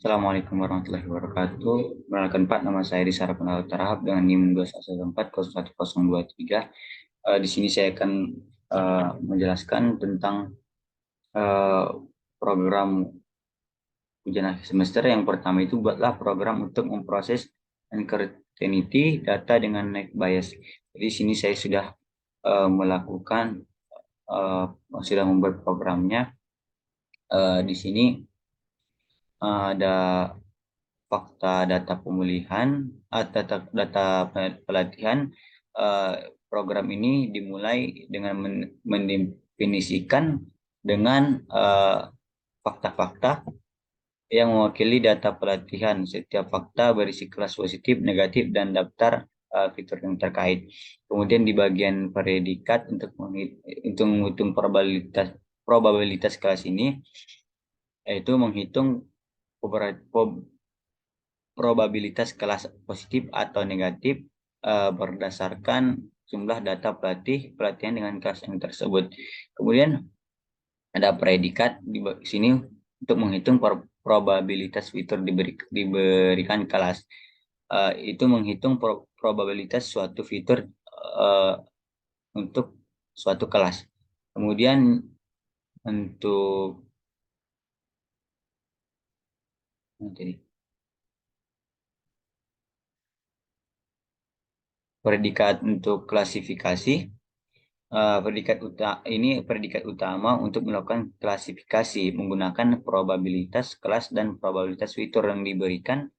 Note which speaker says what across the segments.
Speaker 1: Assalamualaikum warahmatullahi wabarakatuh. Perkenalkan Pak, nama saya Rizal Penawar Tarahap dengan NIM 211401023. Di sini saya akan menjelaskan tentang eh, program ujian akhir semester. Yang pertama itu buatlah program untuk memproses uncertainty data dengan net bias. Jadi di sini saya sudah melakukan eh, sudah membuat programnya. Di sini ada fakta data pemulihan atau data pelatihan. eh, Program ini dimulai dengan mendefinisikan dengan fakta-fakta yang mewakili data pelatihan. Setiap fakta berisi kelas positif, negatif, dan daftar fitur yang terkait. Kemudian di bagian predikat untuk menghitung probabilitas kelas ini, yaitu menghitung probabilitas kelas positif atau negatif berdasarkan jumlah data pelatihan dengan kelas yang tersebut. Kemudian ada predikat di sini untuk menghitung probabilitas fitur diberikan kelas. Itu menghitung probabilitas suatu fitur uh, untuk suatu kelas. Kemudian untuk predikat untuk klasifikasi. Predikat utama untuk melakukan klasifikasi menggunakan probabilitas kelas dan probabilitas fitur yang diberikan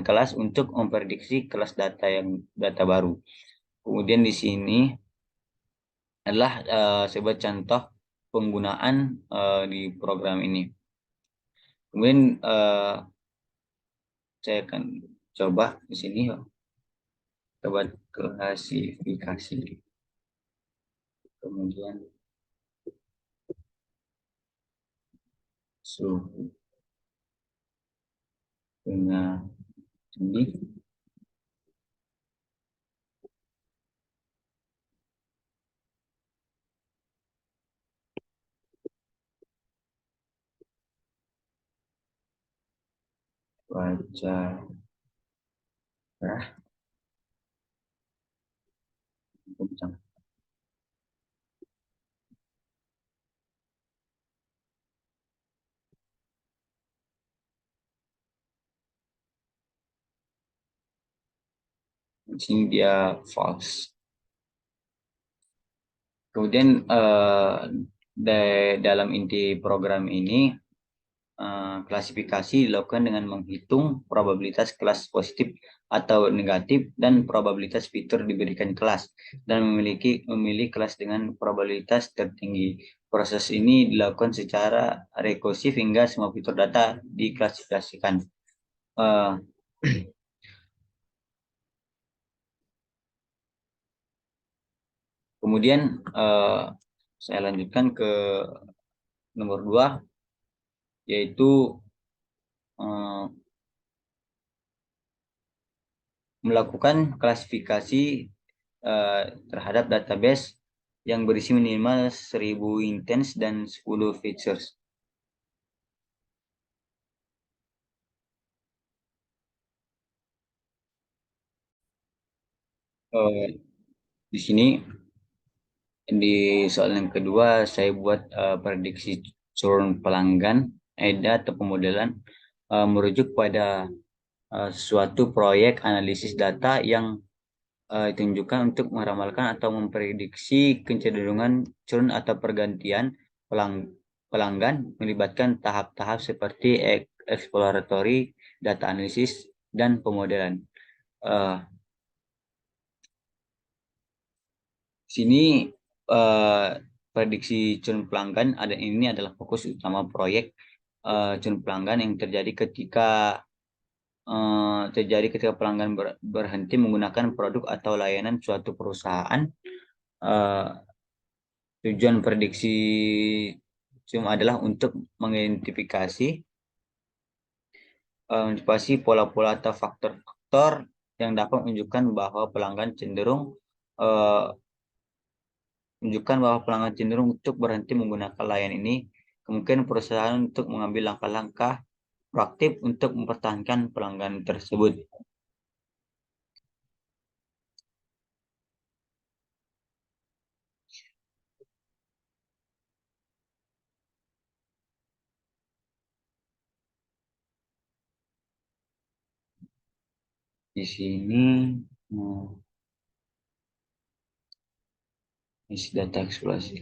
Speaker 1: kelas untuk memprediksi kelas data baru. Kemudian di sini adalah sebuah contoh penggunaan di program ini. Kemudian saya akan coba di sini coba klasifikasi. Kemudian suhu bunga tinggi, wajah merah, kencang. Di sini dia false. Kemudian dalam inti program ini klasifikasi dilakukan dengan menghitung probabilitas kelas positif atau negatif dan probabilitas fitur diberikan kelas dan memilih kelas dengan probabilitas tertinggi. Proses ini dilakukan secara rekursif hingga semua fitur data diklasifikasikan. Uh, Kemudian saya lanjutkan ke nomor 2, yaitu eh, melakukan klasifikasi terhadap database yang berisi minimal 1000 intents dan 10 features. Eh, di sini di soal yang kedua saya buat prediksi churn pelanggan EDA atau pemodelan merujuk pada suatu proyek analisis data yang ditunjukkan untuk meramalkan atau memprediksi kecenderungan churn atau pergantian pelanggan melibatkan tahap-tahap seperti exploratory, data analisis, dan pemodelan. Uh, Sini uh, prediksi churn pelanggan ini adalah fokus utama proyek churn pelanggan yang terjadi ketika pelanggan berhenti menggunakan produk atau layanan suatu perusahaan. Uh, Tujuan prediksi Zoom adalah untuk mengidentifikasi pola-pola atau faktor-faktor yang dapat menunjukkan bahwa pelanggan cenderung untuk berhenti menggunakan layanan ini. kemungkinan perusahaan untuk mengambil langkah-langkah proaktif untuk mempertahankan pelanggan tersebut. Di sini isi data eksplorasi.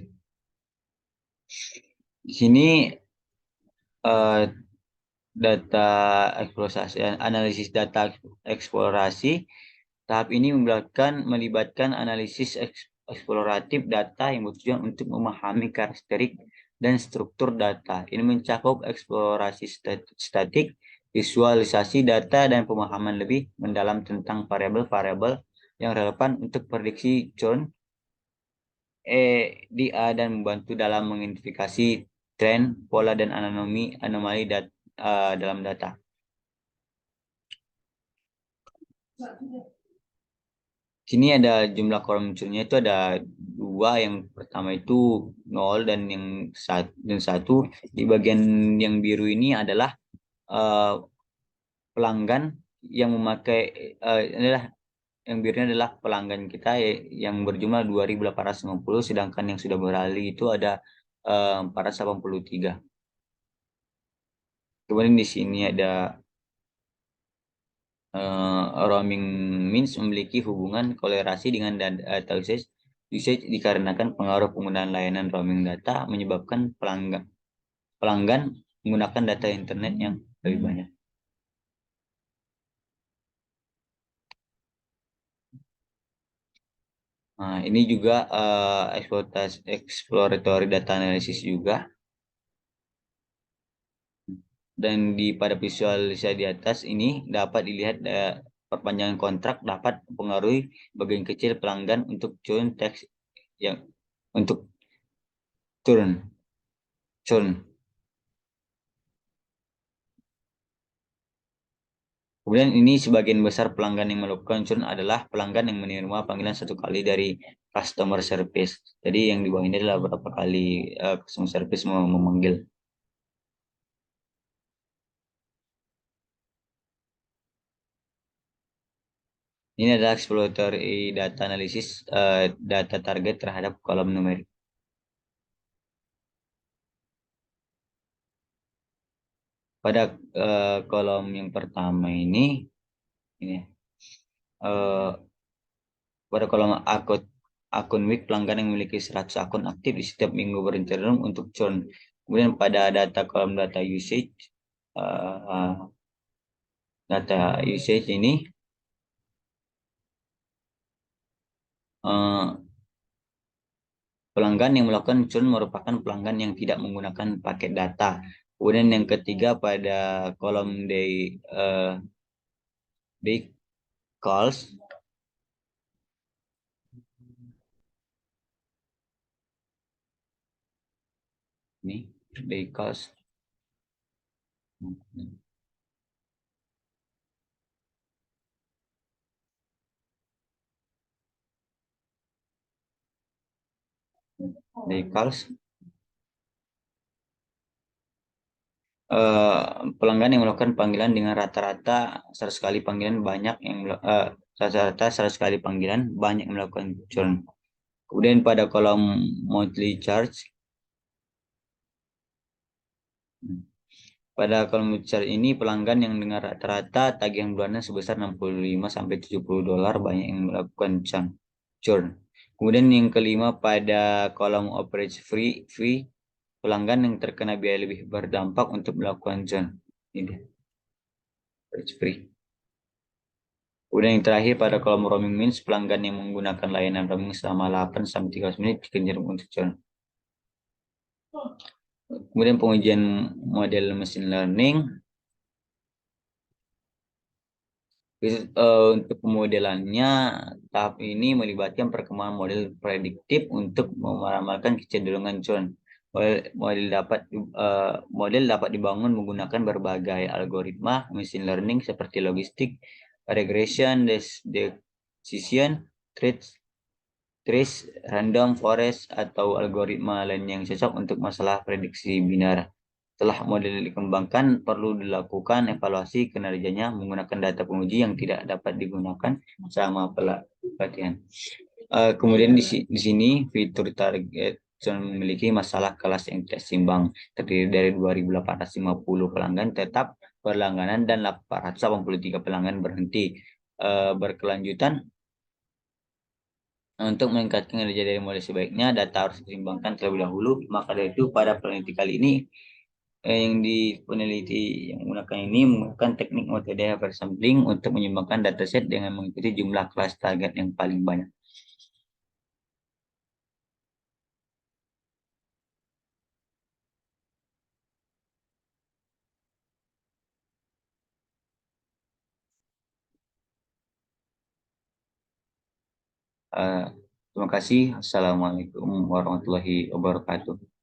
Speaker 1: Di sini eh, data eksplorasi, analisis data eksplorasi. Tahap ini melibatkan analisis eksploratif data yang bertujuan untuk memahami karakteristik dan struktur data. Ini mencakup eksplorasi statik, visualisasi data, dan pemahaman lebih mendalam tentang variabel-variabel yang relevan untuk prediksi churn, EDA, dan membantu dalam mengidentifikasi tren, pola, dan anomali dalam data. Sini ada jumlah kolom munculnya itu ada dua, yang pertama itu 0 dan yang satu. Di bagian yang biru ini adalah pelanggan yang memakai adalah yang birunya adalah pelanggan kita yang berjumlah 2.850, sedangkan yang sudah beralih itu ada 483. Kemudian di sini ada roaming means memiliki hubungan kolerasi dengan data usage dikarenakan pengaruh penggunaan layanan roaming data menyebabkan pelanggan menggunakan data internet yang lebih banyak. Nah, ini juga exploratory data analysis juga. Dan pada visualisasi di atas ini dapat dilihat perpanjangan kontrak dapat mempengaruhi bagian kecil pelanggan untuk churn teks yang untuk churn. Kemudian ini sebagian besar pelanggan yang melakukan churn adalah pelanggan yang menerima panggilan satu kali dari customer service. Jadi yang di bawah ini adalah berapa kali customer service memanggil. Ini adalah exploratory data analisis data target terhadap kolom numerik. Pada kolom yang pertama ini uh, pada kolom akun week, pelanggan yang memiliki 100 akun aktif di setiap minggu bercenderung untuk churn. Kemudian pada kolom data usage, ini pelanggan yang melakukan churn merupakan pelanggan yang tidak menggunakan paket data. Kemudian yang ketiga pada kolom day calls, ini day calls. Day calls. Pelanggan yang melakukan panggilan dengan rata-rata 100 kali panggilan banyak yang rata-rata 100 kali panggilan banyak yang melakukan churn. Kemudian pada kolom monthly charge, pada kolom charge ini pelanggan yang dengan rata-rata tagihan bulanan sebesar 65 sampai 70 dolar banyak yang melakukan churn. Kemudian yang kelima pada kolom operate fee, pelanggan yang terkena biaya lebih berdampak untuk melakukan churn. Ini operate free. Kemudian yang terakhir pada kolom roaming means, pelanggan yang menggunakan layanan roaming selama 8 sampai 13 menit cenderung untuk churn. Kemudian pengujian model machine learning. Untuk pemodelannya, tahap ini melibatkan perkembangan model prediktif untuk meramalkan kecenderungan churn. Model dapat dibangun menggunakan berbagai algoritma machine learning seperti logistik, regression, decision trace, random forest, atau algoritma lain yang cocok untuk masalah prediksi binar. Setelah model dikembangkan, perlu dilakukan evaluasi kinerjanya menggunakan data penguji yang tidak dapat digunakan sama pelatihan. Kemudian di sini fitur target memiliki masalah kelas yang tidak seimbang, terdiri dari 2.850 pelanggan tetap berlangganan dan 883 pelanggan berhenti berkelanjutan. Untuk meningkatkan kinerja dari model sebaiknya, data harus diseimbangkan terlebih dahulu. Maka dari itu, pada peneliti kali ini, peneliti yang menggunakan ini menggunakan teknik metode oversampling untuk menyeimbangkan dataset dengan mengikuti jumlah kelas target yang paling banyak. Eh, Terima kasih. Assalamualaikum warahmatullahi wabarakatuh.